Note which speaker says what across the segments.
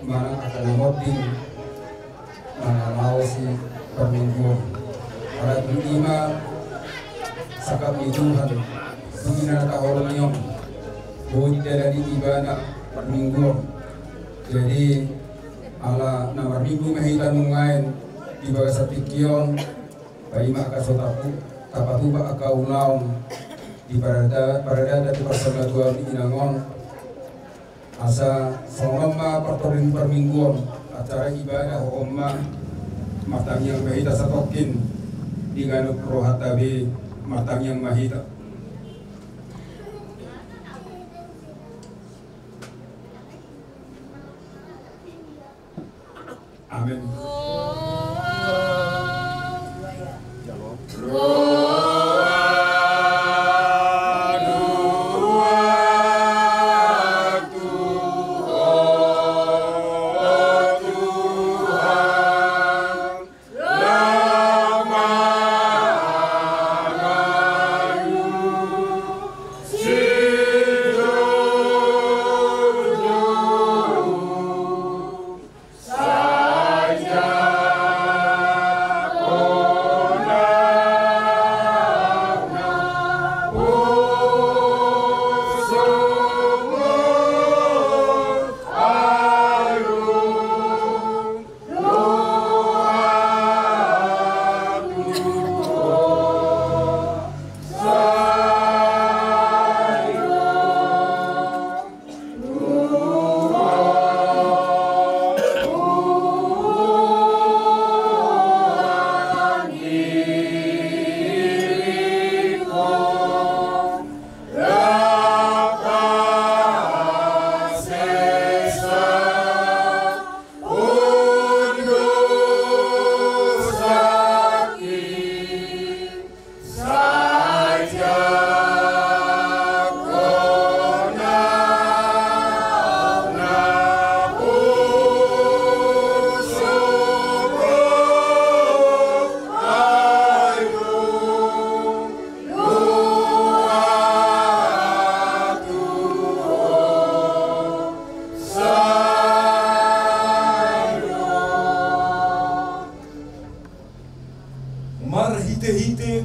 Speaker 1: mana akan ngoding mana mau si permingguan para lima sakap Tuhan bina tahun yang boleh dari ibadah permingguan. Jadi ala nomor minggu mahitan mengain di bawah sapikion bayi maka sotaku tapatuba akau naum di parada di persama Tuhan inangon asa songoma pertorin permingguan acara ibadah omma matang yang mahita satokin di ganuk rohatabe matang yang mahita. Amin.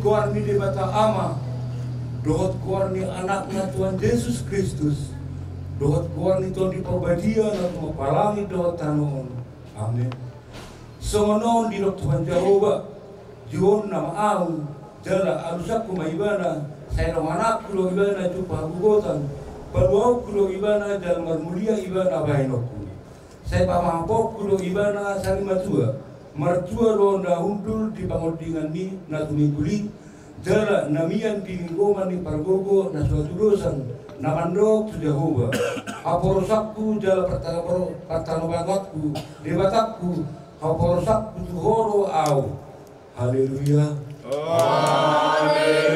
Speaker 2: Kuarni di bata ama dohot kuarni anaknya Tuhan Yesus Kristus dohot kuarni Tuhan di perbadian atau palangi dohot tanon amin songonon di dok Tuhan Jehovah jion nama au jala alusak kumaibana saya dong anak kulo ibana cupa hagugotan paluau kulo ibana jalan marmulia ibana bainoku saya pamampok kulo ibana sari matua martua ronda hundul di pangodingan ni natuni kuli jala namian di lingkungan di pargogo na suatu dosan namandok tu Jehovah aporosakku jala pertanobangatku debatakku aporosakku tu horo au haleluya haleluya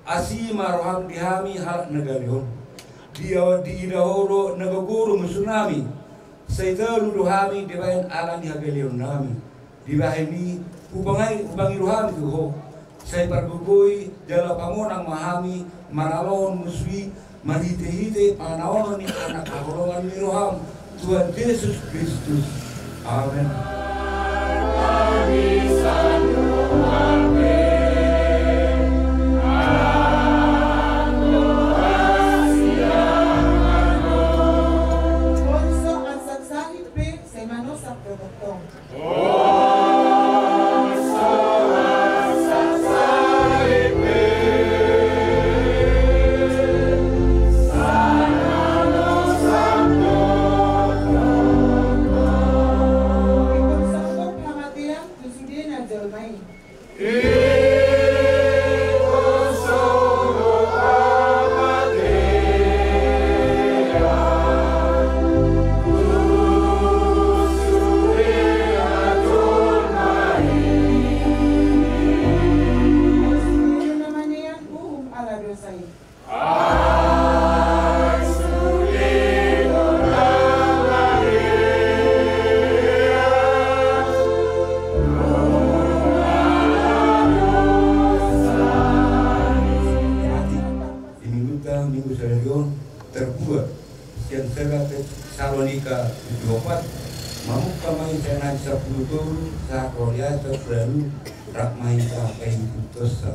Speaker 2: asi maroham dihami halak negarion dia di idahoro nagaguru musunami saitaru ruhami dibayan alam dihagalion nami dibahini ubangi ruhami tuho saya pergugui jala pamonang mahami maralon muswi marite-hite panaon ni anak agolongan ni roham Tuhan Yesus Kristus amin.
Speaker 3: Domain.
Speaker 2: terbuat yang serat Salonika 24 mamuk kamay senang 10 tahun sa Korea terlalu rakmay kapay putosa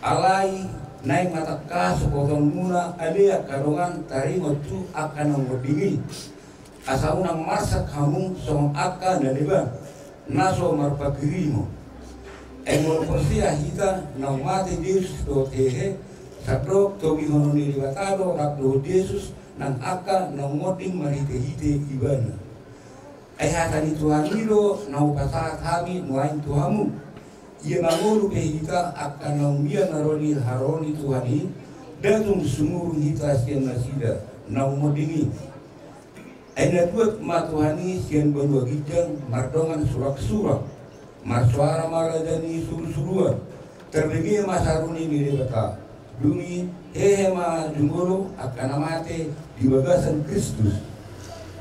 Speaker 2: alay naik mataka sepotong muna alia karungan taringot tu akan ngodingi asa unang marsak hamung song akan naliba naso marpagirimo emol persia hita na mati Yesus do tehe sakrok togi hononi libatado rakdo Yesus nang aka na ngoding marite-hite ibana ay hatani Tuhan ilo na upasaat kami nuain Tuhamu ia mangulu pe hita akan naumia naroni haroni Tuhani datung sumurung hita sian nasida na ngodingi ay natuat ma Tuhani sian banua gijang mardongan surak-surak marsuara maradani suru-suruan terbegi masaruni nilebata dumi hehema jumuro akan amate di bagasan Kristus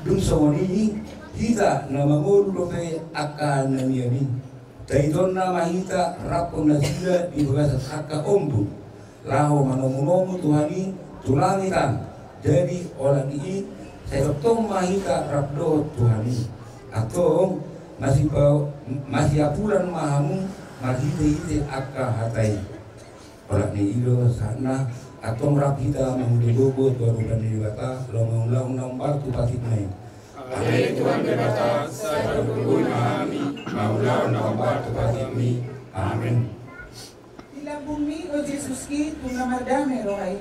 Speaker 2: dum sawani hita na mangulu lope akan namiani taidon na mahita rapon nasida di bagasan aka ombu laho manomunomu Tuhani tulangitan jadi orang ini saya tong mahita rapdo Tuhani atau masih apulan mahamu marhite-hite akka hatai orang ni ilo sana atau merap kita mengundi bobot baru dan dibata long nombar tu patik naik
Speaker 3: ale Tuhan bebata saya berguna kami maulau nombar tu patik mi amin
Speaker 4: Ila bumi o Jesus ki tungamardame rohay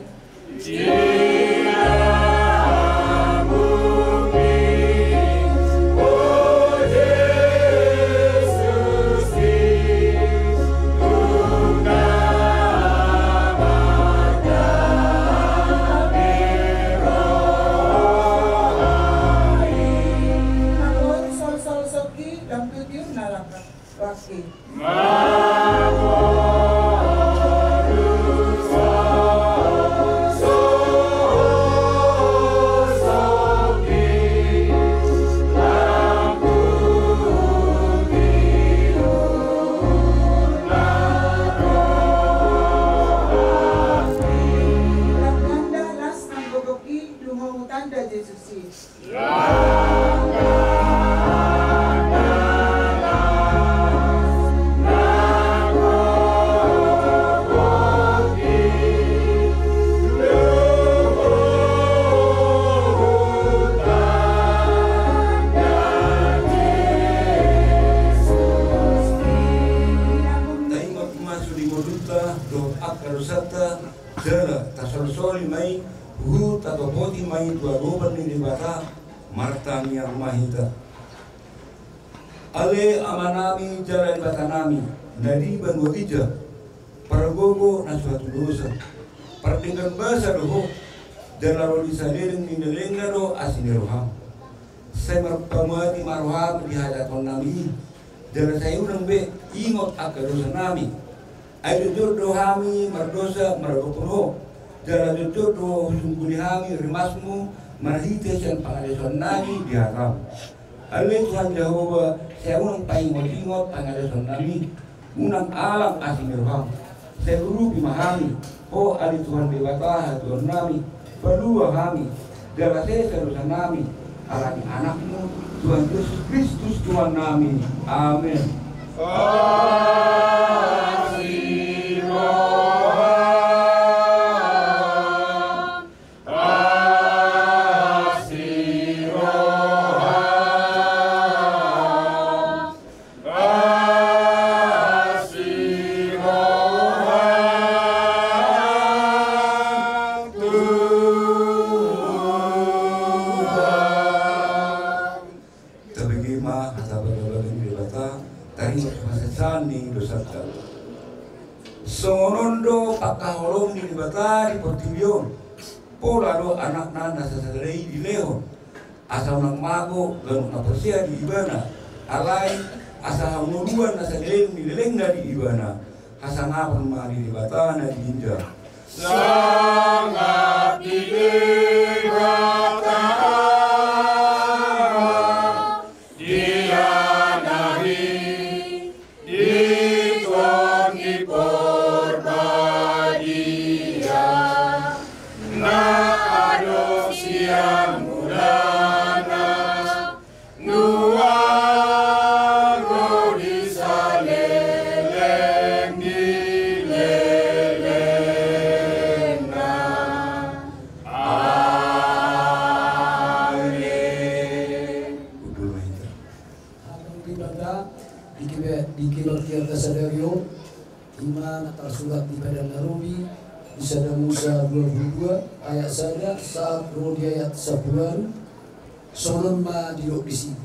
Speaker 2: Ale amanami jalan batanami dari banua gija paragogo na suatu dosa pertinggan bahasa doho jalaro disadering nindelengaro asineroham saya merpamati maroham di hadapan nami jalan saya unang be ingot akar dosa nami ay jodoh hami mardosa maragopunho jalan jodoh sungguh hami rimasmu marhite sian pangalesan nami di haram Ale Tuhan Jehovah, saya unang paingot-ingot pangalesan nami, unang alam asimirham, saya uru bimahami, oh ali Tuhan dewata Tuhan nami, balua kami, dalase serusan nami, alani anakmu, Tuhan Yesus Kristus Tuhan nami, amin. Songonondo pakaholong di bata di portilyon pola do anak nana sasalai di lehon asal nang mago ganu na persia di ibana alai asal nuruan na sasalai di leleng di ibana hasangapan ma di bata na di inja
Speaker 3: sangat di bata dia dari di tuan di porbadia na siang mulana nuaro disaleleng dilelengna. Amin.
Speaker 5: Akan ibadah dikibat tiada sadario iman tersurat di Padang Narubi di Sada Musa 22 ayat sada saat di ayat 10 sonon ma dilok di sini.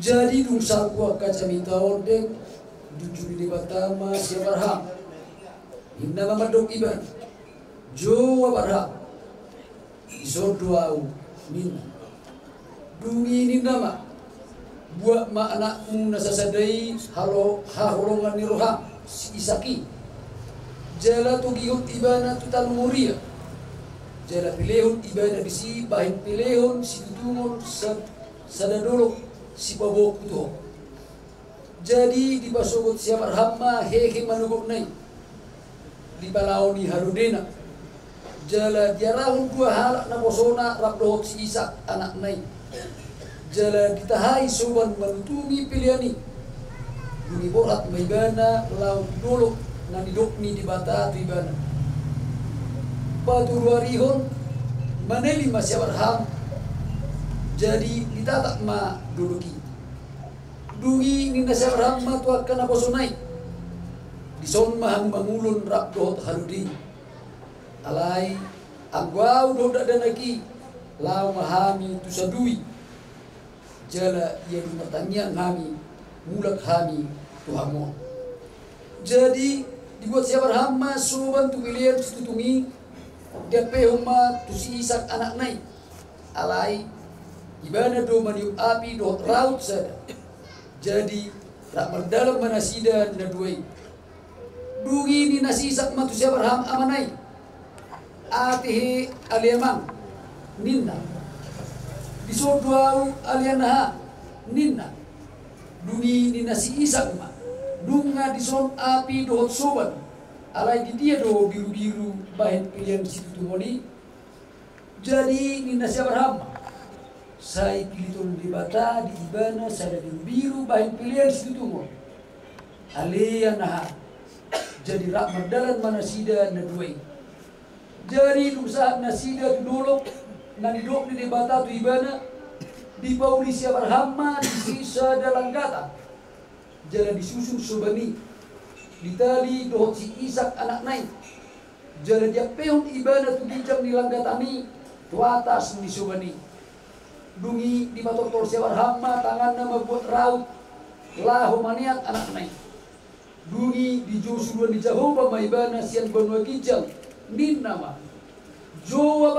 Speaker 5: Jadi dosa gua kaca minta ordek jujur di batama siapa barham inna mamadok iban jowa barham iso doau minna dungi ini nama buat ma anakmu nasasadai halo haholongan ni roham si isaki jala tu gihut ibana tu talumuria jala pilehun ibana di si bahin pilehun si tutungon sadadolok si babok tu jadi di basogot siapa rahma hehe manugok nai di balaoni harudena jala diarahun dua halak na bosona rabdohot si isak anak nai jala ditahai soban manutungi piliani duni borat maibana laut dolok nani dokni di bata ibana paturuarihon maneli masya warham jadi ditatak ma duluki dungi ni nasya warham ma tu akan abosonai dison maham mangulun rabdohot harudi alai agwau doda danaki lau mahami tu sadui jala ia bertanya kami mulak kami Tuhanmu. Jadi dibuat siapa rahma suban tu pilihan tutungi dia pehuma tu si isak anak nai alai ibana do maniu api do raut sada. Jadi tak berdalam manasida na duai dungi ni nasi isak matu siapa rahma amanai atihi aliamang ninna disoduau alianaha ninna dungi ni nasi isak ma dunga dison api dohot soban alai di dia do biru-biru bahan pilihan situ tumoni jadi ni nasi abraham saya pilih di bata di ibana saya biru bahan pilihan situ tumoni alianaha jadi rahmat dalan manasida na duai jadi dosa nasida tu dolok nanidok di bata tu ibana di pauli siapa rahma di sisa dalam gata jalan disusun sobani ditali dohot si isak anak naik jalan dia peon ibana tu bijak di langgatani tu atas di sobani dungi di bator siapa rahma tangan nama buat raut lahu maniat anak naik dungi di josuan di Jehovah maibana sian banua kijang nin nama Jowa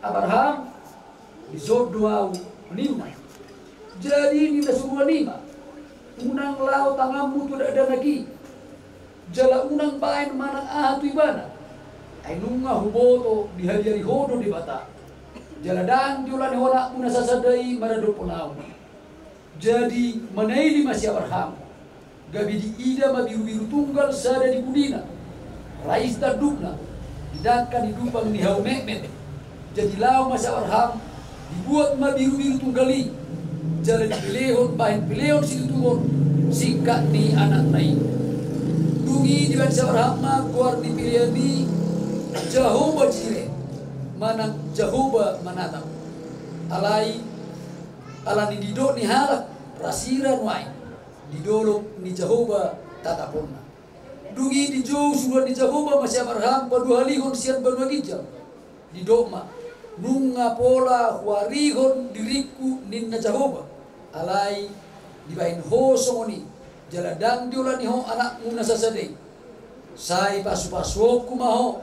Speaker 5: Abraham disodwau nima jadi ni nasumwa nima unang lau tangamu tu ada lagi jala unang bain mana ahatu ibana ay nunga huboto dihadiari hodo di bata jala dan diulani hona una sasadai marado ponau jadi manaili masih Abraham gabi di ida mabiru-biru tunggal sada di budina rais dadukna didangkan hidupang ni hau mehmet jadi lau masih Abraham dibuat ma biru-biru tunggali jalan pilehon bahin pilehon situ tunggon singkat ni anak nai dungi di bansa Abraham keluar di pilihan ni Jehovah jire manang Jehovah manatang alai alani didok ni halak rasiran wai didolok ni Jehovah tataponna dungi di jauh sudah di Jehovah masih Abraham padua halihon sian berbagi jam didok ma nunga pola warihon diriku ninna Jehovah alai dibain ho songoni jaladang diulani ho anak muna sasade sai pasu-pasuoku maho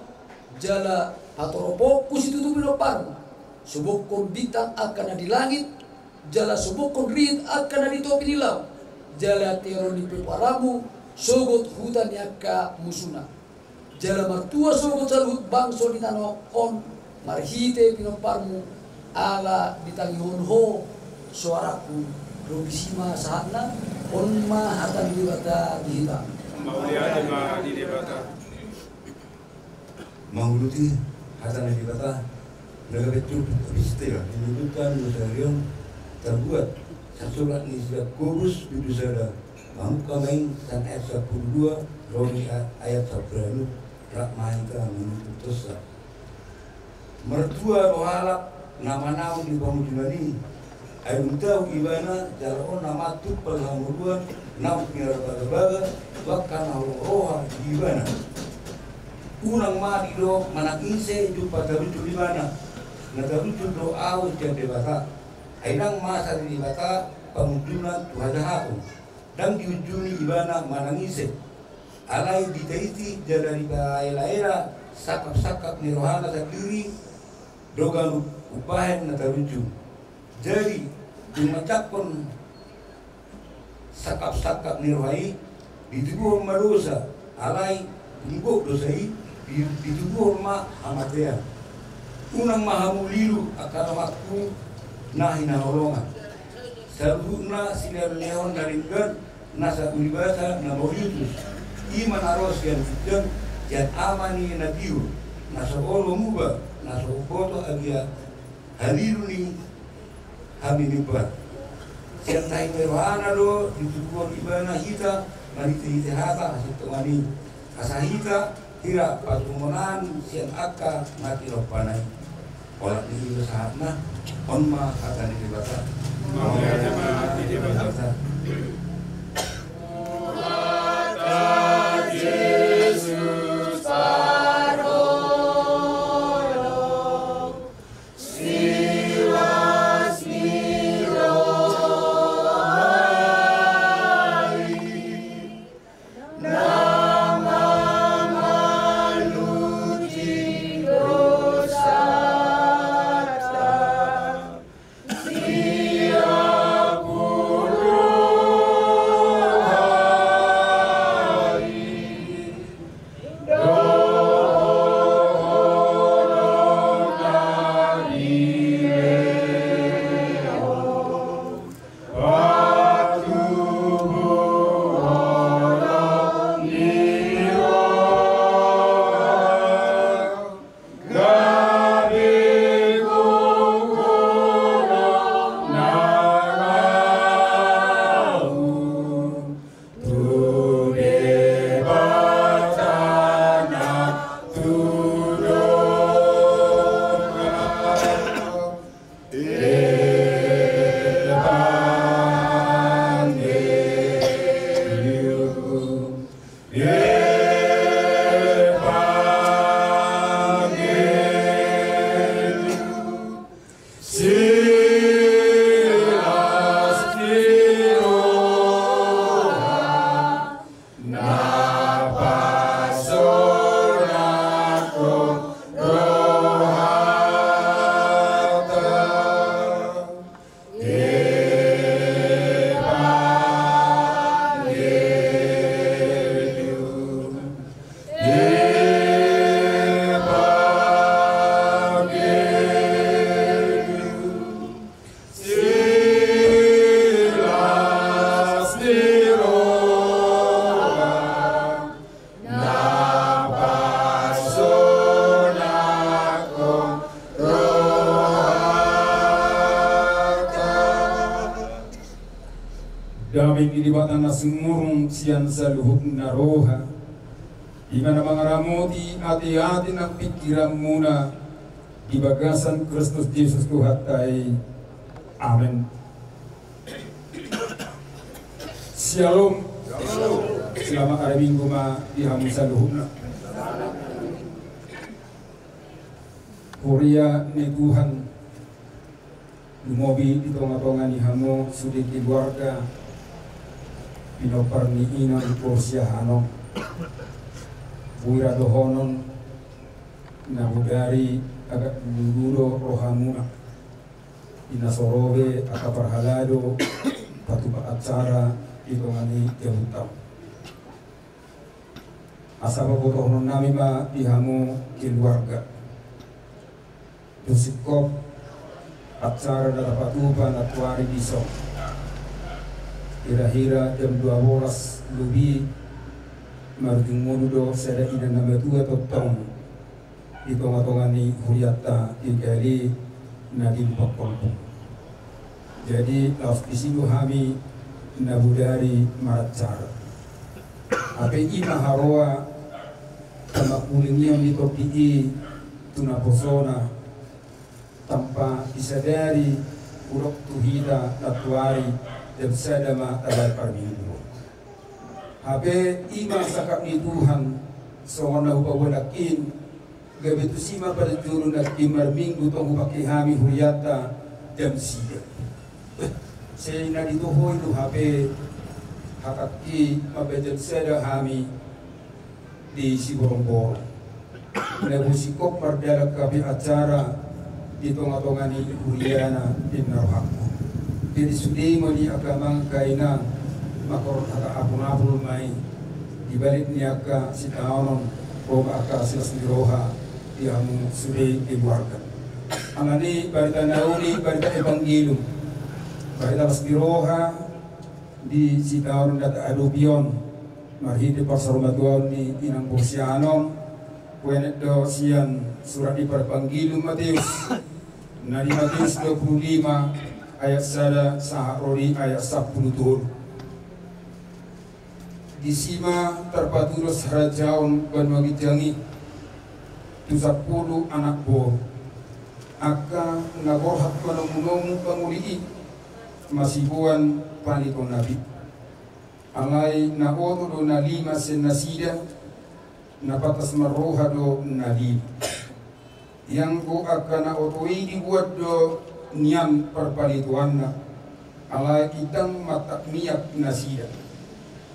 Speaker 5: jala patoropoku situ tubilo parma subukon bintang akan di langit jala subukon rit akan di topi di laut jala teron di peparamu sogot hutan yakka musuna jala martua sogot salut bangso di tanah on marhite pinomparmu ala ditangihon ho suaraku robisima sahatna onma hatan dibata dihita
Speaker 3: Maulia di debata
Speaker 2: Mahuluti hatan dibata Nagabetul istilah menyebutkan Nusarion terbuat sasurat nisbat kubus bidusada Mamuka main dan ayat 12 Romi ayat 10 Rakmaika menuntut dosa mertua rohalak nama-nama di pamujunani ayun tahu ibana jaron nama tu pelhamuruan nam kira-kira bahkan roha ibana kurang mari do manakise ju patarucu di mana natarucu do au jadi bata ainang masa di bata pamujunan tuhajahaku dan diujuni ibana manangise alai ditaiti dari daerah sakap-sakap nirohana sendiri dogan upahen natarucu jadi dimacakon sakap-sakap nirohai ditubuh madosa alai ibuk dosai ditubuh ma amatea unang mahamulilu akan waktu nahina holongan sabuna sinar leon dari gan nasa ulibasa na moritus iman aros yang jeng yang amani natiu nasa olo muba nasa upoto agia haliruni haminibat siang tahi merohana do ditubuh ibana hita mariti hata hasil mani asahita hira patumonan siang akka mati ropanai olak di saatna onma kata di bata
Speaker 3: mau ada di bata Yesus Arolo siwas miroai nama maluci dosa
Speaker 1: daming iliwatan na sumurong siyan sa luhog na roha. Iman na mga ramoti, hati-hati ng pikiran muna, ibagasan Kristus Jesus Tuhan tayo. Amen. Shalom. Selamat hari Minggu ma dihamu sa luhog na. Korea ni Tuhan lumobi di tonga-tonga ni hamo sudah keluarga pinopar ni ina di Porsia Hanong buira dohonon na budari agak duduro rohamuna ina sorobe akapar halado patuba acara di tonga ni kehutam asaba botohon nami ma di hamo keluarga Dusikop acara dalam patuban at wari biso hira-hira jam 12 lebih marjung modudo sada ina nama tua totong di tonga-tongani huriata ikali nadin pakkolpo. Jadi laos disitu kami nabudari maracara. Apa ima haroa sama kulingnya mitopi tunaposona tanpa disadari urok tuhida tatuari dan sadama tabal parminggu. Habe ima sakap ni Tuhan sona upawalakin gabi tu sima pada turun at imar minggu tong upakihami huriata jam sida. Saya na dito ho itu habe hakaki mabejat sada hami di Siborong-borong. Nabusikop mardala kabi acara di tonga-tongani huriana di Narohako. Jadi sudi mali agamang kaina makorot haka apun-apun mai dibalik niaka si taonon o aka silas niroha yang sudi dibuarkan. Anani barita nauni barita evangelium barita las niroha di si taonon data adopion marhidi parsarumatuan di inang porsianon kuenet do sian surat di Evangelium Matius. Nadi Matius 25 ayat sada saharori ayat 10 di sima terpatulos harajaon banwagijangi 10 anak bor aka nagorhat manong pangulii masibuan panikon nabi alai na oto do na 5 sen nasida na patas maroha do nalim yang ko akana otoi dibuat do niam perpalituanna alai itang mata miyak nasida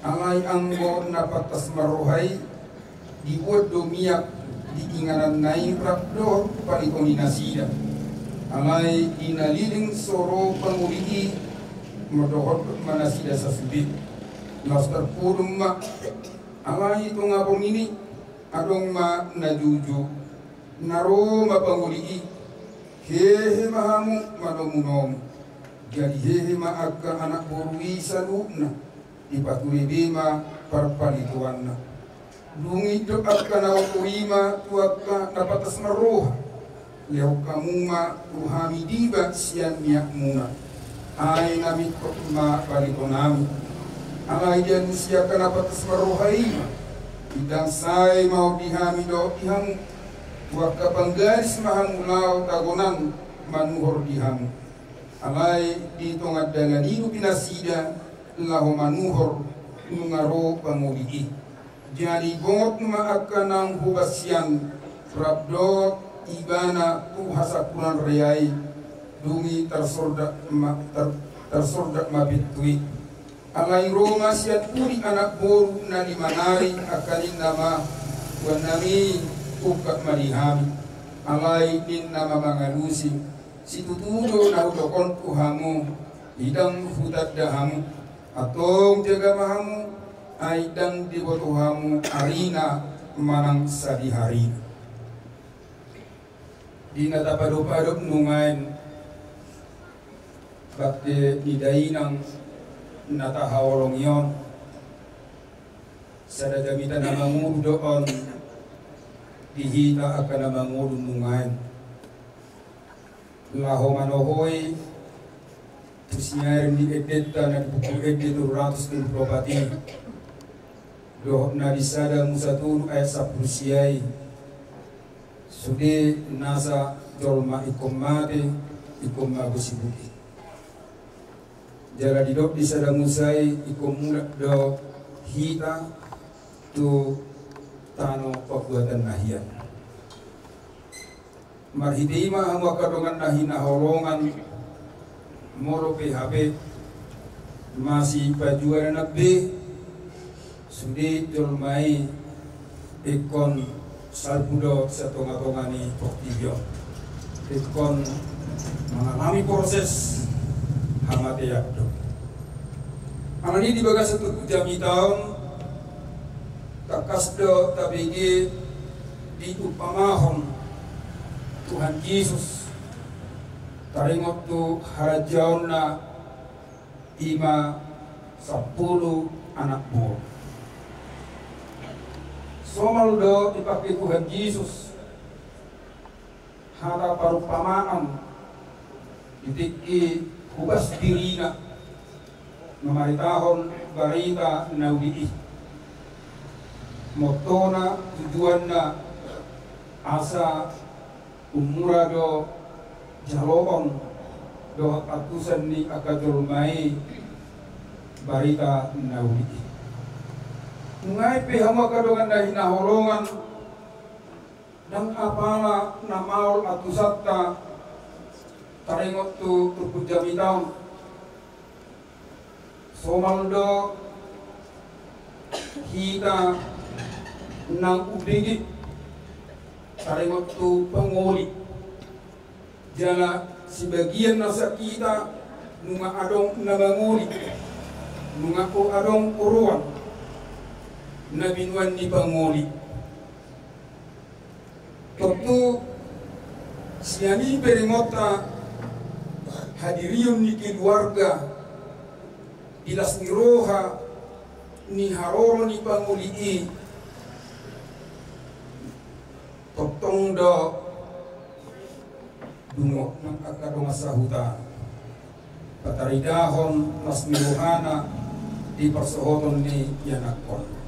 Speaker 1: alai anggo na patas marohai dibuat do miyak diinganan nai rakdo palikoni nasida alai inaliling soro pangulii modohot manasida sasubit nastar purung ma alai itu ngapong ini adong ma najuju naro mapanguli hehe mahamu manomunom jadi hehe ma akka anak borui saluna dipaturi bima parpalituanna dungi do akka na uima tuaka napatas maroha leo kamuma ruhami diba sian miak muna ay namit ko ma palitonami alai dia nusia napatas maroha ima idang say mau dihami do ihamu wakka panggaris mahamulaw tagonan manuhor dihamu alay dito nga danganiru pinasida laho manuhor nungaro pangulii jadi bongot maaka ng hubasyan rabdo ibana tuhasakunan reyay dungi tersordak mabitui alay roma siya puri anak boru na limanari akalin nama wanami ukak marihami alai din nama mangalusi situtudo na udokon kuhamu idang hutat dahamu atong jaga mahamu aidang dibotohamu arina manang sadihari di natapadop-adop nungain bakte nidainang natahawolong yon sadagamitan na mangudoon dihita akan namangulun nungain laho manohoy tusiyarin di edeta na dipukul edet 200 propati doh na disada musatun ayat 10 siyai sudi nasa jolma ikom mate ikom magusibuki jala didok disada musai ikom mulak do hita tu tano pagbuatan nahian marhidima ang wakadongan nahina holongan moro PHP masih pajuan nabi sudi jolmai ikon salbudo sa tonga-tongani poktibyo ikon mengalami proses hamate yakdo anani di bagas satu jami tahun kakasdo tabigi di upamahon Tuhan Yesus taringot tu harajaon na 5-10 anak buah somal do dipakai Tuhan Yesus hata parupamaan itiki hubas dirina memaritahon barita naudi motona tujuanna asa umurado jalon do atusan ni akadulmai barita naudi ngai pehama kadongan dahi naholongan dan apala namaul atusatta taringot tu turpujamitaun somaldo hita nang udigi taringot tu pangoli jala sebagian nasa kita nunga adong nabangoli nunga ko adong uruan nabinuan di pangoli tentu siani perimota hadirium ni keluarga ilas niroha ni haroro ni panguli totong do dungo ng akadong asahuta pataridahon las nirohana di persohoton ni yanakon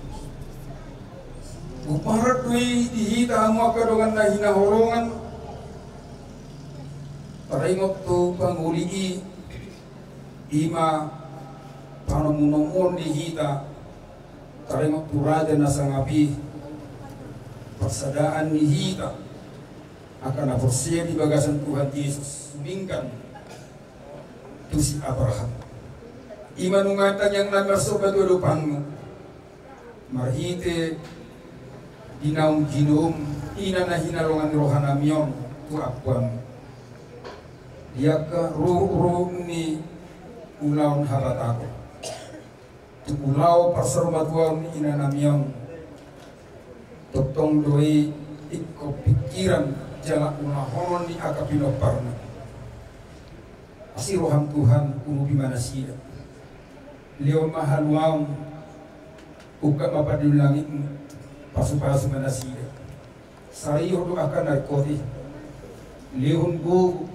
Speaker 1: uparat dui dihita mo akadongan na hinahorongan taringot tu panguli ima panamunomon dihita taringot tu raja nasangapi persadaan dihita akan aporsia di bagasan Tuhan Yesus bingkan tu si Abraham ima nungatan yang namersobat wadupanmu marhite dinaum jinum ina na hinalongan rohanamion tu akuan dia ke ruh ni ulaun habatako tu ulau persermatuan ina namion totong doi ikko pikiran jala ulahon ni akapino parna asi roham Tuhan unu bimana sida leo mahaluang uka mapadul langit pasu-pasu manasida sariyo do akan narkoti lehun go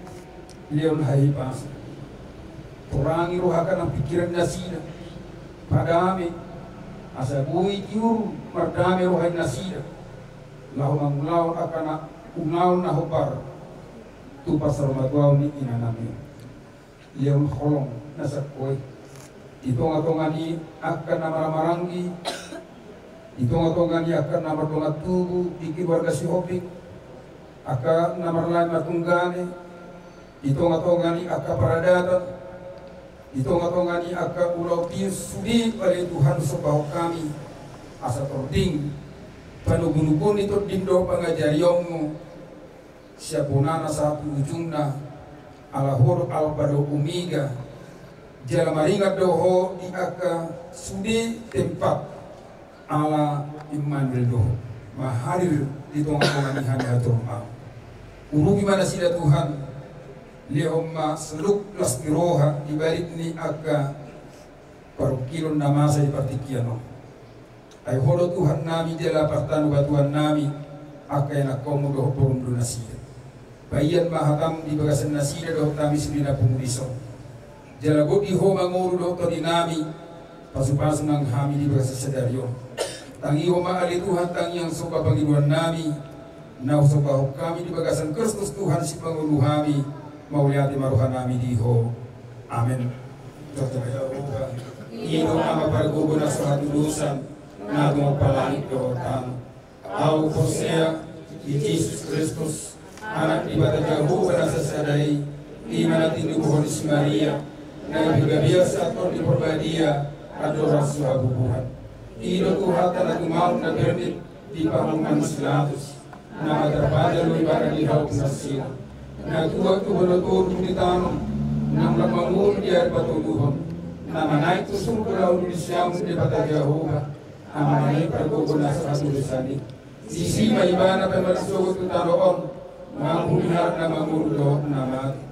Speaker 1: lehun hai pasu turangi roh akan ang pikiran nasida padami asa bui tiur mardami roh hai nasida lahun ang akan ulaw na hopar tu pasar matwaw ni inanami lehun holong nasa koy itonga-tongani akan namaramaranggi itonga-tonga ni akan namar donga tubu iki warga si hopik akan namar lain matunggane itonga-tonga ni akan paradatan itonga-tonga ni akan ulau tius sudi oleh Tuhan sebahu kami asa tording panugunukun itu dindo pangajariongmu siapunana satu ujungna alahur albado umiga jala maringat doho di akan sudi tempat ala Immanuel doh maharir di tongah-tongah ni hanya turma uru gimana sila Tuhan lehomma seluk las miroha dibalik ni aga parukilon namasa di partikiano ay holo Tuhan nami jala partanu batuan nami aka yang akomo doh porumdo nasida bayan mahatam di bagasan nasida doh kami semina pumuliso jala godi ho manguru doh to dinami pasu-pasu nang hami di bagasan sadaryo tangi homa ali Tuhan tangi yang soka pangiruan nami nau soka kami di bagasan Kristus Tuhan si pangulu kami mauliati maruhan nami diho amin ino ama pargugo na sa hatulusan na tumapalangit dotan au Hosea di Jesus Kristus anak di bata Jehovah na sasadai iman natin ni Holy Maria na bigabiasa at di porbadia adoras sa bubuhan ilo Tuhan na tumaw na permit di pahaman silatus na matrapadalo para di hawak na sila na tuwag tuwalator tunitanon nang lamangun di at patuluhon na manay tusong kulaw ni siyam di bata Jehovah na manay pagkuko na sa katulisani sisi maibana pemasugot tutaroon manghumiharap na mangulo na mati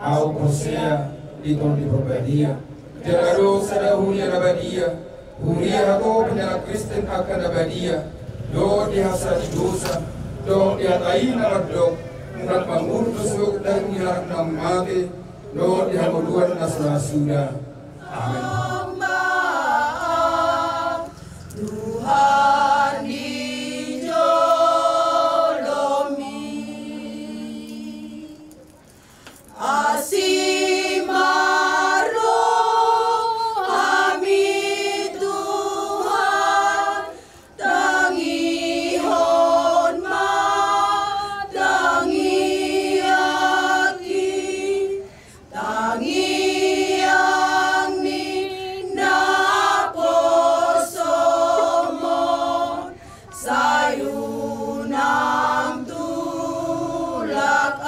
Speaker 1: au Hosea dito di porbadia Jalaro sa dahunya na badia Huria hato pinaka Kristen akan nabadia do di hasa di dosa do di hatain na magdok murat
Speaker 3: dan miharap na umake, no di hamuduan na sudah. Amin.
Speaker 6: Tuhan dijolomi, asih marohami Tuhan, tangi hormat, tangi yakin, tangi yang ninaposomon, sayunang tulak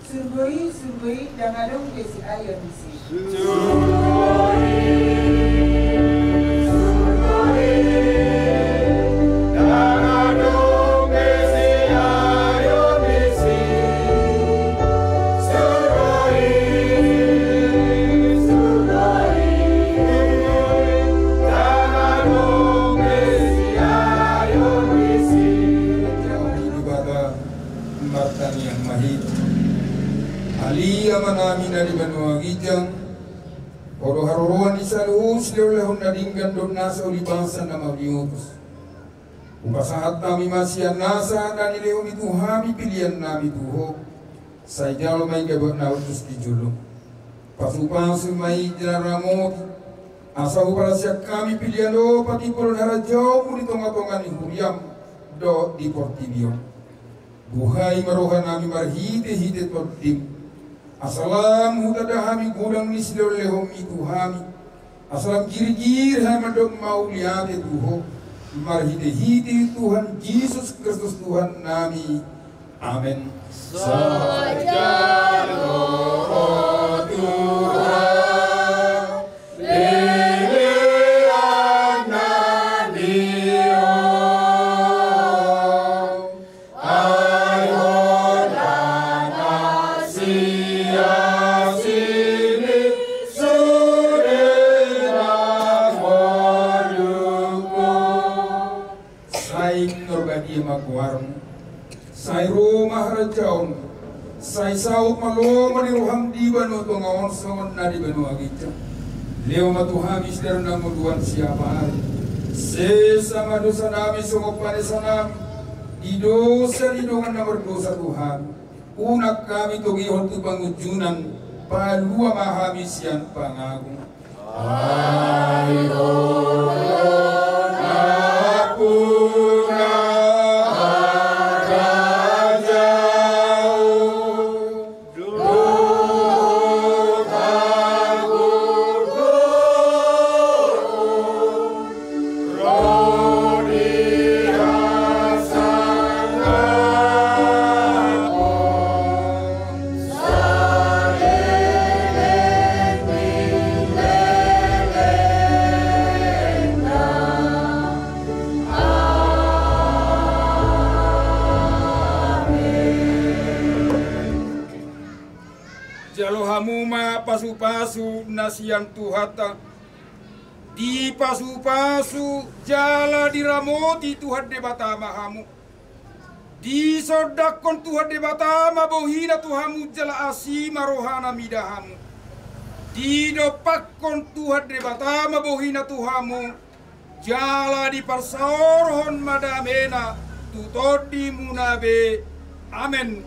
Speaker 4: surgoi dangadong besi ayon bisi.
Speaker 3: Manami na di Benua Gijang Oro haruruan isa luhus lehun na dinggan don nasa ulibangsa na mabiutos Upasahat nami masih nasa na nilehun itu hami pilihan nami tuho Say jalo may gabot na utus di julong Pasupasu may jinaramot Asa upara siya kami pilihan do pati pulun harajaw muli tonga-tonga ni huriam do di Portibio Buhay marohan nami marhite-hite tortim Asalam hutada hami gudang nislo lehom itu hami Asalam gir-gir hami dok mau lihat Tuhan Marhite-hite Tuhan Yesus Kristus Tuhan nami Amin
Speaker 6: Saja roh Tuhan pilihan nami
Speaker 3: Say rumah rajaon say saut malo maniruham di banu tongaon sawan na di banu agita leo matuhamis dar na muduan siapa sesama dosa nami sungguh pada sanam di dosa di dongan na berdosa Tuhan unak kami togi hontu pangujunan palua mahamisian pangagung ayo pasu-pasu nasian tuhata di pasu-pasu jala diramoti Tuhan de batama hamu di sodakon Tuhan de batama bohina Tuhamu jala asima rohana midahamu di dopakon Tuhan de batama bohina Tuhamu jala di parsaorhon madamena tutodi munabe amen.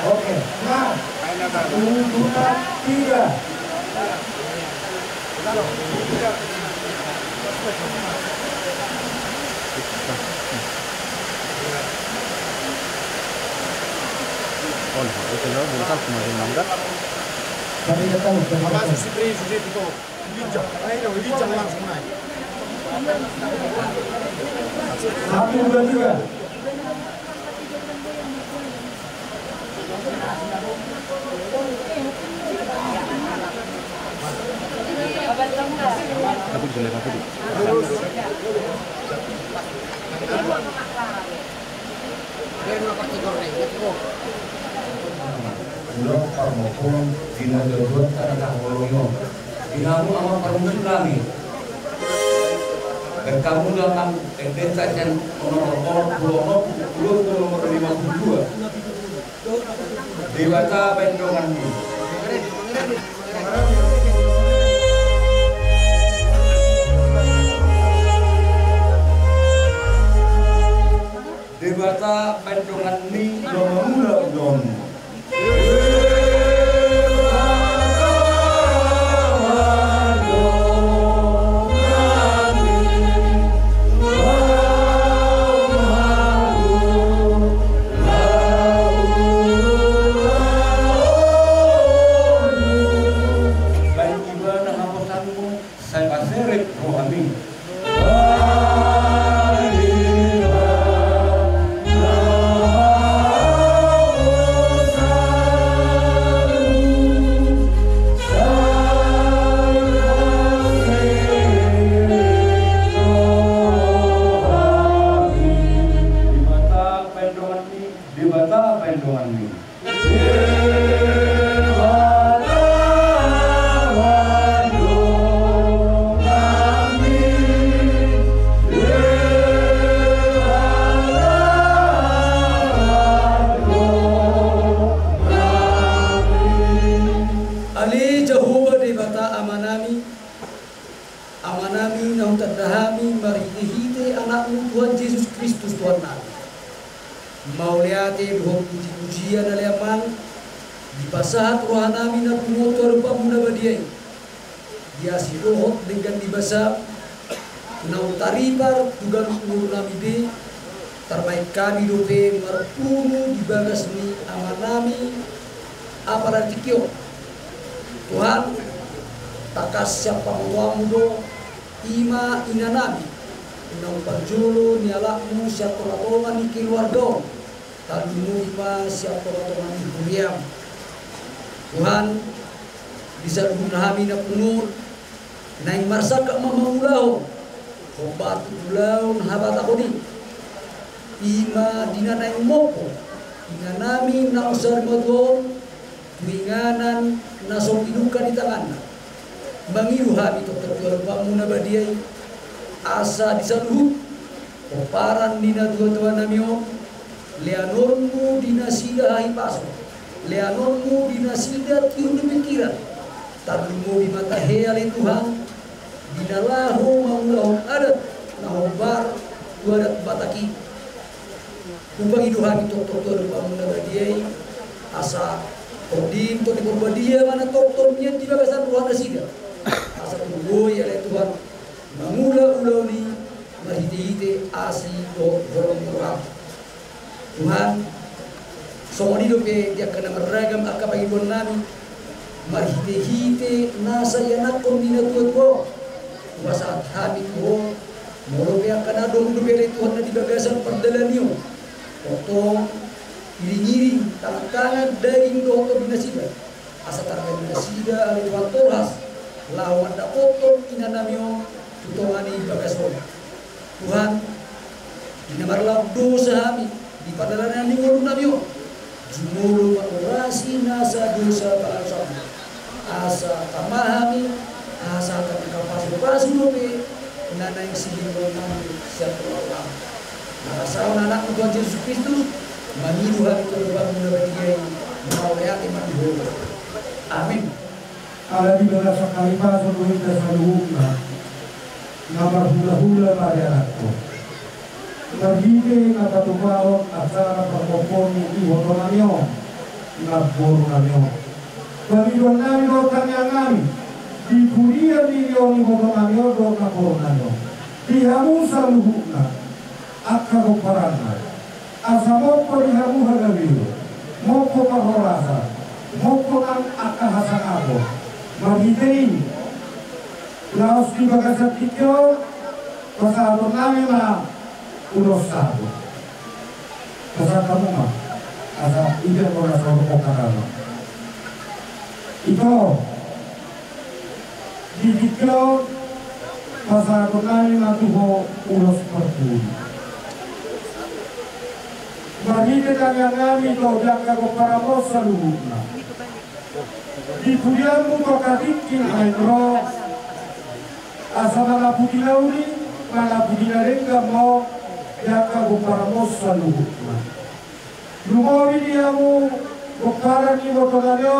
Speaker 7: Oke, nah, Itu loh, bukan kemarin langgar.
Speaker 1: Kami tahu
Speaker 6: Apa sudah itu bijak, ayo bijak langsung naik.
Speaker 1: 1, 2, 3.
Speaker 7: Aku boleh aku di.
Speaker 2: Ulang parmokon dina dodot karena wolonyo. Dinamu amat permen kami. Dan kamu dalam desa yang nomor 52 Dewata Pendonganmu. Dewata Pendonganmu Domamula Udon.
Speaker 5: Amanami nang terdahami marihite anakmu Tuhan Yesus Kristus Tuhan kami. Mauliate dohong puji-pujian aleman di pasahat rohanami na pumotor pamuna badiay. Dia si rohot dengan dibasa nau taribar tugan umur nami de terbaik kami dope merpunu di bagas ni amanami aparat tikyo. Tuhan takas siapa mudo ima inanami inang panjulu ni alakmu siapa ratongan ni keluarga talumu ima siapa ratongan ni kuriam. Tuhan bisa menahami na punur naing marsaka mamaulau obat ulau habat ako ni ima dina naing moko inanami na usar madon tuinganan na sopiduka di tangan mangiru habi dokter tuan pamuna badiai asa disaluhut oparan dina tua-tua namio leanormu dina sida hai paso leanormu dina sida tiun pikiran tadlumu di mata heale Tuhan dina lahu maulahun adat na hobar tuadat bataki kubangi duhani dokter tuan pamuna badiai asa Kodin to di berbadia mana tok-toknya di bagasan Tuhan asida. Asa tunggu ya Tuhan mangula uloni mahite asi do borong orang. Tuhan somoni dope dia kena meragam akap bagi nami mahite nasa yanak kombina tua saat hami tuh molope akan adong dope Tuhan di bagasan perdalanio. Potong iring-iring tangan-tangan daging dokter binasida asa targa binasida ali Tuhan toras lawan da potong inanamio tutongani bagas roda Tuhan dinamarlah dosa kami di padalanan ningolun namio jumulu orasi nasa dosa bangsa asa tamahami asa kapasi dope nanay silinggo nami siapa Allah narasaw anak Tuhan Yesus Kristus Maniduhan itu lubang menabadiai mengawayati maniduhan. Amin.
Speaker 1: Ala di bawah sekali pasal kita saluhuna nomor hula-hula pada anakku. Nabide kata tumpao acara perpoponi iwoto namyo naburu namyo.
Speaker 8: Pamilon namin o kanyang namin, di kuliah di yoni botongan yo do na corona yo. Di hamu sa luhuk na, akka ko parana. Asa moko di hamu hagabiyo, moko kahorasa, moko nang akka hasang ako. Magitein, laos di bagasat ikyo, pasado namin na ulos sado. Asa kamu ma, asa ikan ko na sa ko karano. Ito, dikikyo pasado namin na tuho ulos perpuli. Bagite kanya namin ito jaka ko para mo sa luhut na. Di kuliah mo katikin ay ro asa mga putilauri, mga putilarenga mo jaka ko para mo sa luhut na. Lumawi niya mo bukara ni botonganyo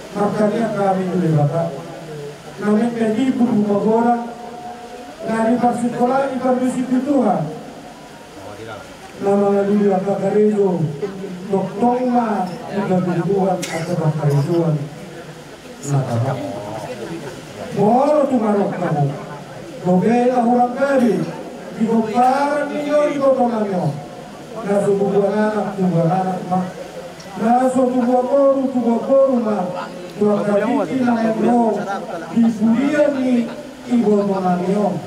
Speaker 8: makanya kami dulu bapak namin pedi buru magora dari persikola ibardusi Tuhan nama dulu apa karejo doktong ma ibarduan atau karejoan nakapa moro tumarok kamu dobela hurang kari di bukara niyo ibotonganyo naso tubuhan anak mak naso tubuhan koru mak Tuakabiti na ebro, di kuliah ni ibu tonanio,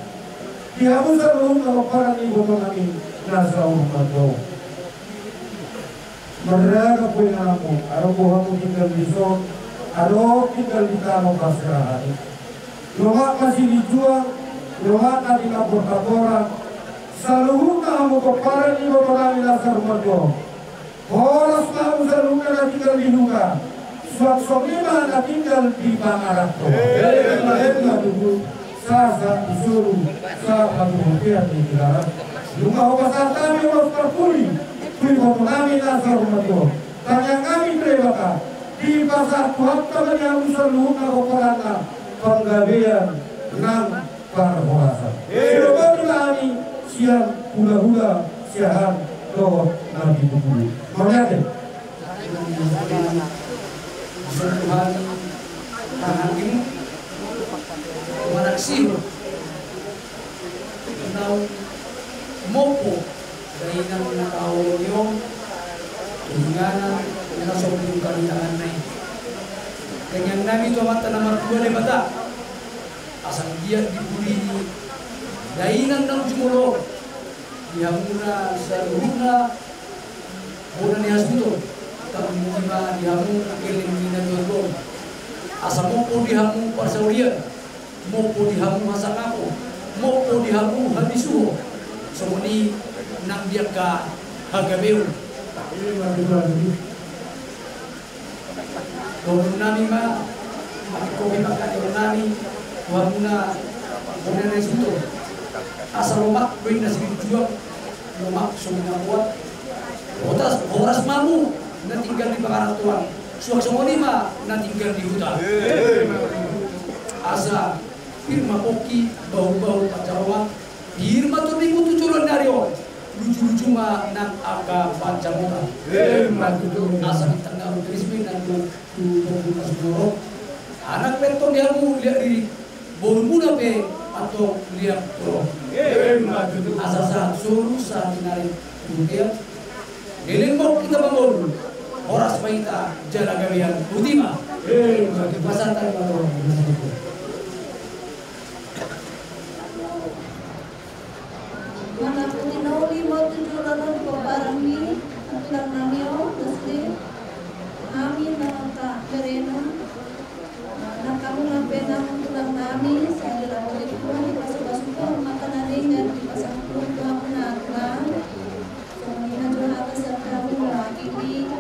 Speaker 8: di hamu sa luhuk na parang ibu tonani nasa umato. Mereka po yung anak mo, araw buha mo tinggal di son, araw tinggal di tamo pasrahan. Lumak masih dijual, lumak na di kapor-kaporan, sa luhuk na hamu ko parang ibu tonani nasa umato. Oras na hamu sa luhuk na tinggal di luka. Suami na tinggal di pangarap ko. Mereka dulu sasa disuruh sa pagbubukian di dalam. Lumah pasal kami harus terpulih. Pulih waktu kami nasa rumah ko. Tanya kami berbaka di pasar Tuhan kami yang selalu nakoparana penggawean ng parahasa. Siapa kami siang hula-hula siahan roh nabi bubuli. Mengerti?
Speaker 5: Tuhan tangan ini manaksih nau mopo dari nang nakao yung ingana na sobrang kalitaan na kanyang nami tumat na martua le bata asang dia dibuli dainan ng jumulo dihamuna sa luna muna ni hasbito tapi mungkin dihamu keling mina jodoh asa mopo dihamu pasaurian mopo dihamu masangako mopo dihamu habisuho semuni nang dia ka hagabeu kalau nami ma ako bimaka nami wamuna muna resulto asa lomak bring na siguro lomak sumina buat oras mamu na tinggal di Bakarang Tuhan. Suwak-suwak lima na tinggal di hutan. Asa firma koki bau-bau pacawa. Firma tu minggu tujuan dari orang. Lucu-lucu mah nak aga pancamuta. Asa di tengah krismi dan tu masuk anak penton dia mu lihat diri bolu muda pe atau lihat pro. Asa sa suruh sa dinari kemudian Dilengkok kita bangun Horas Maita Jala Gawian Utima Pasar Talibato
Speaker 9: Mana Putinauli mau tujuan Paparami Tulang Namio Muslim Amin Nata Berena Nakamu Lampena Tulang Nami Saya dalam Tuhan di pasar-pasar makanan dan di pasar Tuhan Menatang Kemudian juga atas serta ini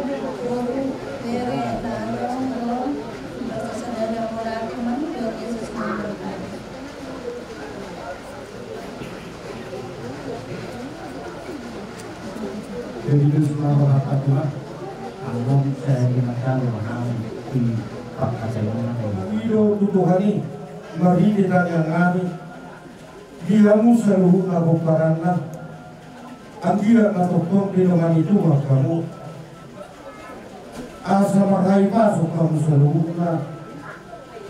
Speaker 9: baru bere dan orang bersedia orang teman dari Yesus memberkati.
Speaker 8: Jadi itu semua orang Tuhan. Angom saya dimakan mahal di pakar saya mana. Video Tuhan ini mari kita yang kami dihamu seluruh nabokaranlah. Ang gila na tokong di naman ito kamu asa makai pasok kamu saluna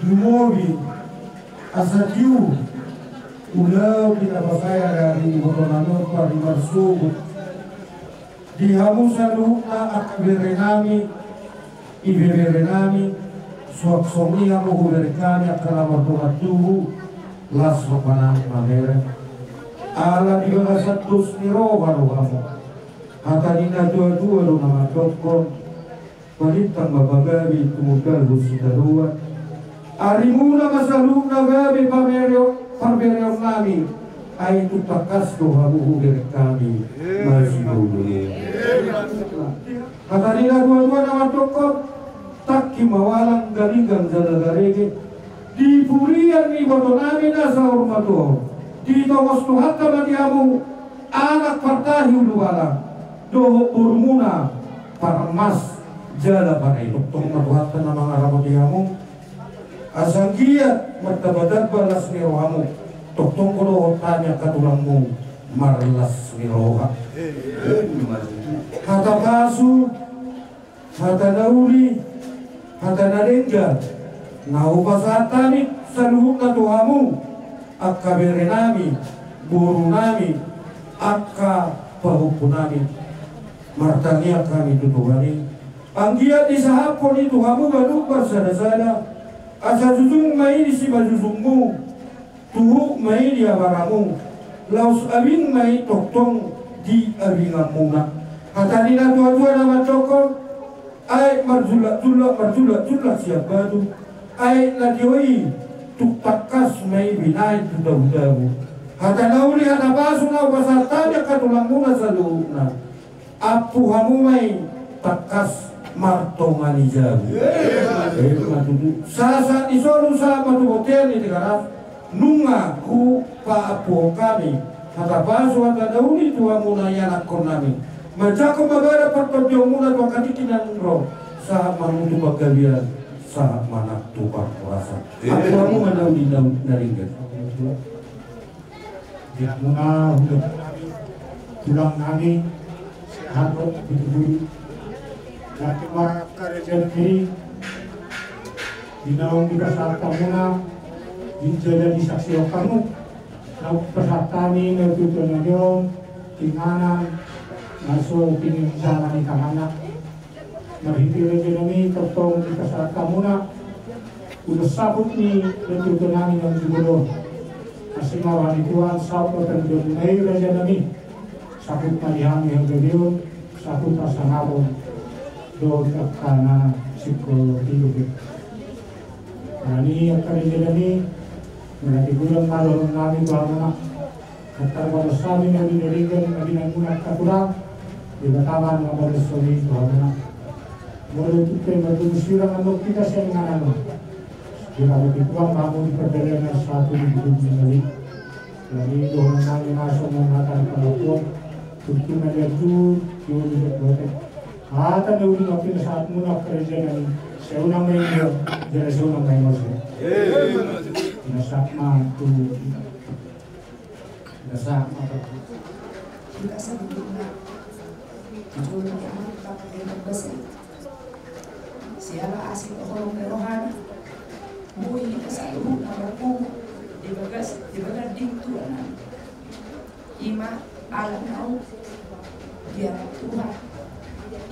Speaker 8: dumobi asa diu ulau pinapakaya dari botonano pari marsubut dihamu saluna akaberenami iberenami suak somia muhuberkani akala tubuh las panang mamere ala dibaga satus niro baru kamu hatanina dua-dua lu nama dokon Palitang mabagabi tumukal husidaruan arimuna masaluna gabi pamerion nami ay tutakas ko hamuhu kami masih dulu hatanina dua-dua nama dokon takki mawalang galigang zalagarege di purian ni botonami nasa urmato di tawas tuhatta madiamu anak partahi uluwalang doho urmuna parmas jala panay tuktong matuhatan ng mga ramadiyamu asang giat magtabadag balas ni rohamu tuktong kulo tanya katulang mo marlas ni roha hata pasu hata nauli hata nalingga naupasatami sa luhuk na tuhamu akka berenami buru nami akka pahupo nami martanya kami tutugani ang giat isahapon itu kamu baru bersada-sada asa susung mai di si bazusungmu tuhuk mai di abaramu laus abing mai toktong di abingamu na hatanina tua-tua nama cokol ay marjulak siapa tu ay nadioi tuktakas mai binay tudaw-daw hatanauli hatapaso na pasartanya katulangmu na sa luhuk na apu hamu mai takas marto manijabu sasa isolu sa matubotel ni tigarap nunga ku paapo kami hatapaso hata dauni tuwa muna yanak kon nami majako magara pertobyo muna tuwa katikinan ro sa manutu pagkabian sa manak tupar kurasa aku kamu madauni naringgan ya muna hudak tulang nami sehat dituburi laki marakar jadi dinaung di peserta muna dijada di saksi kamu nau peserta ni natutunan nyo tinganan masuk pingin sana ni kamana marhiti aja nami tertong di peserta muna udah sabut ni natutunan yang judul masih mawani tuan sabut dan jodunai aja nami sabut malihang yang gediun sabut pasanabon do karena sikul hidup. Ini akan jadi berarti bulan malam kami bahwa kata pada sami yang diberikan bagi nanggungan katurang di bataman pada sami bahwa boleh kita bermusyawarah untuk kita senangan. Jika begitu kamu diperdayakan satu di hidup ini. Jadi doa kami masuk mengatakan kalau Turki melihatku diulik buat Hata na uli ngapin saat muna kerja nani seunang may iyo jala seunang may masya nasak mantu nasak mantu
Speaker 10: kita sebut na jual yang kita pakai berbesi siapa asing orang merohani mui kita satu nabarku dibagas dingtuan ima alam nau dia Tuhan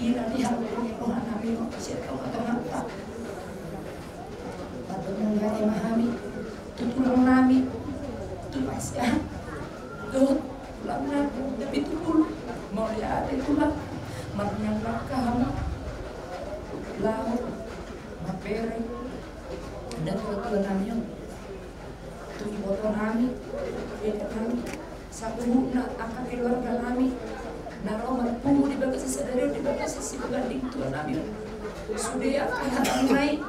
Speaker 10: ira di hal Tuhan nabi siapa atau apa patut mengenai memahami tulang nami tu pasya tu tulang nami tapi tukul mau lihat tulang matnyang lakam laut mapere dan tulang nami tu botol nami beda nami satu nak angkat keluarga nami naro merpu di bagas sadari di bagas sisi banding tuan nami sudah akan naik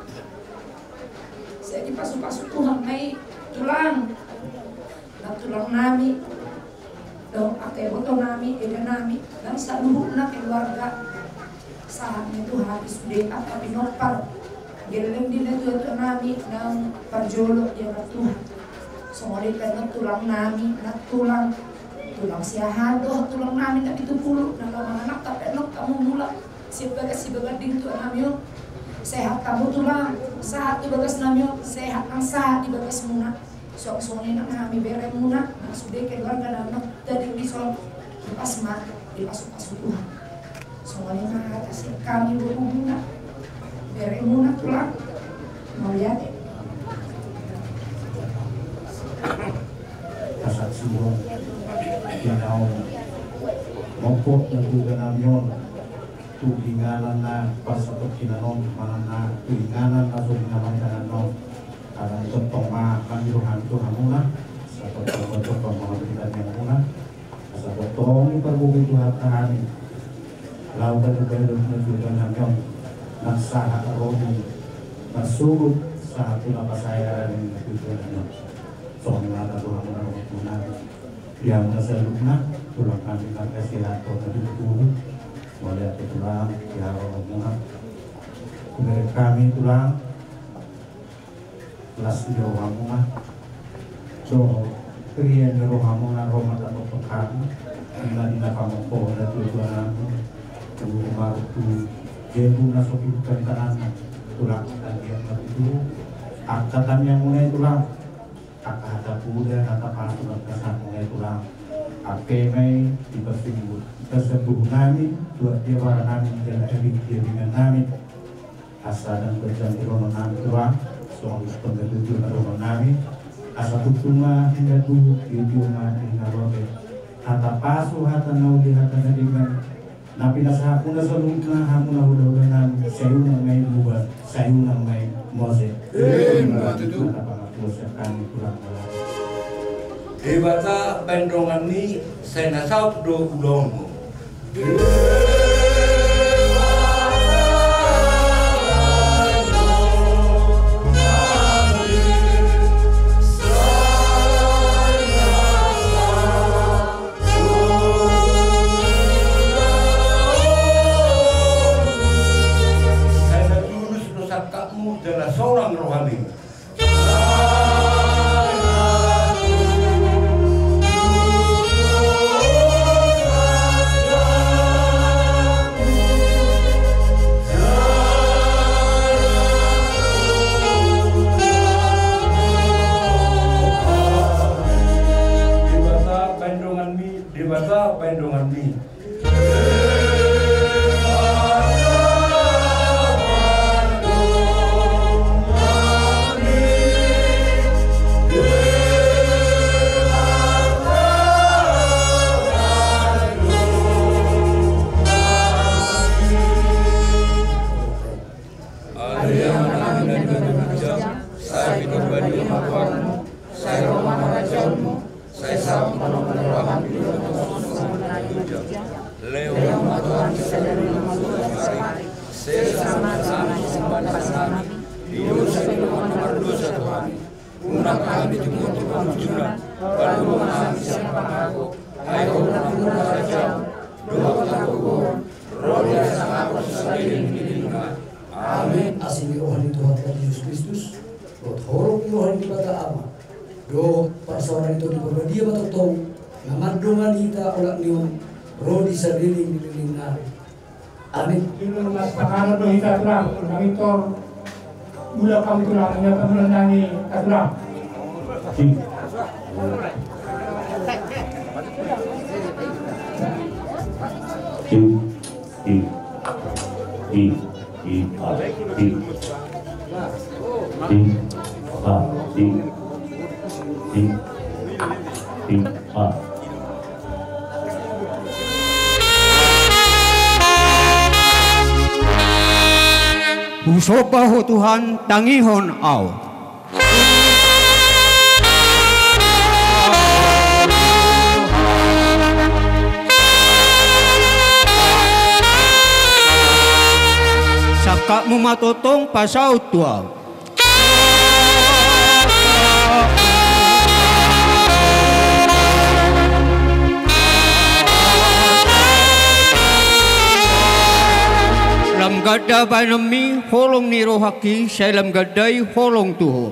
Speaker 10: saya di pasu Tuhan naik tulang na tulang nami dong akai botol nami eda nami dan saluhuk na keluarga saatnya itu habis sudah apa dinopal gelem dina tuan nami nang parjolo dia Tuhan semua dipegang tulang nami na tulang siahan doh tulang nami tak ditupulu nah kalau anak tak penok kamu mulak si bagas ding tu namyo sehat kamu tulang saat tu bagas namyo sehat ang sahat di bagas muna sok-soknya nak kami bere muna sudah keluar kan anak dari risol lepas mat dipasuk-pasuk Tuhan soalnya mah atas kami berhubungan bere muna tulang mau lihat
Speaker 8: kasat siwon yang mopot na tuganamyon tulinganan na pasapot kinanom manana tulinganan na sulingaman kananom karang tontong ma kandiruhan Tuhan muna sa pagkabatok ang mga beritan yang muna sa potong ipagbubuhay Tuhan tahan lautan na kayo na tuganamyon nagsaha aroni nasugod sa tunapasayaran ng tuganamyon so ang mga Tuhan muna dia merasa lupa tulang kami kasih atau tadi tubuh melihat tulang ya Allah kemudian kami tulang kelas di rohamuna so kriya di rohamuna romat atau pekan di kamu po ada tujuan tubuh baru tu jebu nasuk bukan tanah tulang dan dia itu angkatan yang mulai tulang kata kuda kata para tulang kesan mulai tulang akemai di tersebut nami buat dia para nami dan elik dia dengan nami asa dan berjanji rono nami tulang soal pengetujuan rono nami asa tutuma hingga dulu diujuma hingga robe kata pasu hata naudi hata nadiman napi nasa hakuna salungna hamuna udah nami sayuna ngai buat sayuna ngai mose kami pulang
Speaker 2: Debata pendongan ni saya nasab do ulong. Saya tulus dosa kamu adalah seorang rohani. Debata pendongan ni.
Speaker 5: Amin. Asing rohani Tuhan Yesus Kristus, buat horok rohani bata ama. Do pasaran itu di dia batok tau, ngamandungan kita olak nium, roh di seliling na. Amin.
Speaker 8: Ini mas pangalan do kita tulang, kami tor mula kami tulang hanya pemenangi tulang.
Speaker 11: Usopa ho Tuhan tangihon au. Saka mumatotong pasaw tuaw. Lam gada banami holong ni rohaki saya lam gadai holong tuho.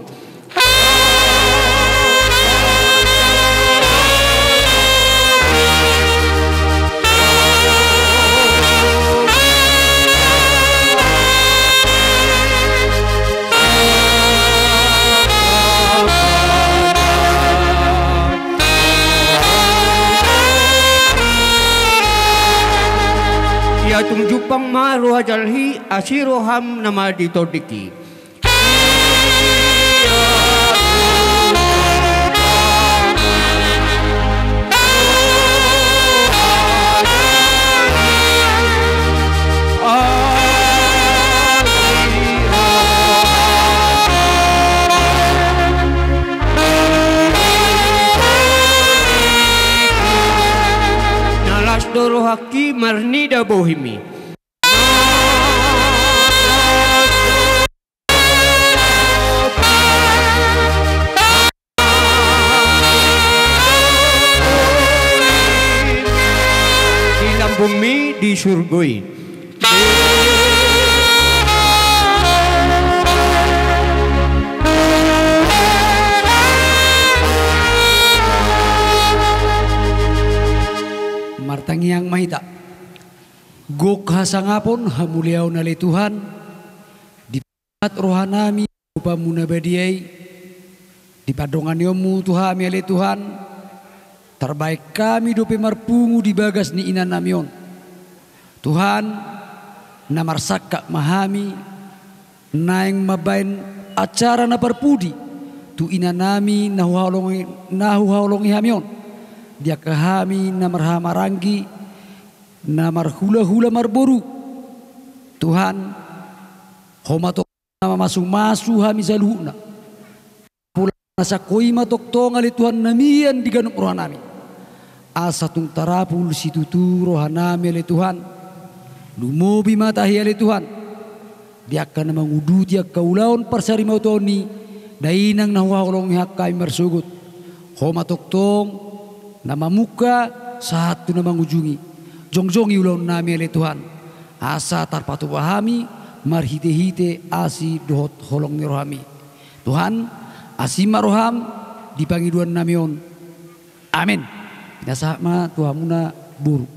Speaker 11: tung jupang maru hajalhi asiroham nama ditodiki. Doro haki marnida bohimi. Di dalam bumi di surgoi.
Speaker 5: Martangiang mahita gok hasangapon hamuliaw na Tuhan di pat rohanami upamuna badiay di padongan yomu Tuhami ale Tuhan terbaik kami dope marpungu di bagas ni ina namion Tuhan namarsaka mahami naeng mabain acara na parpudi tu ina nami nahuhalongi hamion dia kehami namar hamarangi namar hula-hula marboru Tuhan homatok nama masu hami saluhna pula nasakoi matok tongali Tuhan namian diganuk rohanami asa tung tarapul situtu rohanami ale Tuhan lumobi matahi ale Tuhan dia akan mengudu dia kaulaon persari mautoni dainang nahuhalong hakai marsugut homatok tong nama muka satu nama ngujungi jongjong ulon nami ale Tuhan asa tarpatu bahami marhite-hite asi dohot holong nirohami Tuhan asi maroham dipangiduan namion amin pinasa ma Tuhamuna buru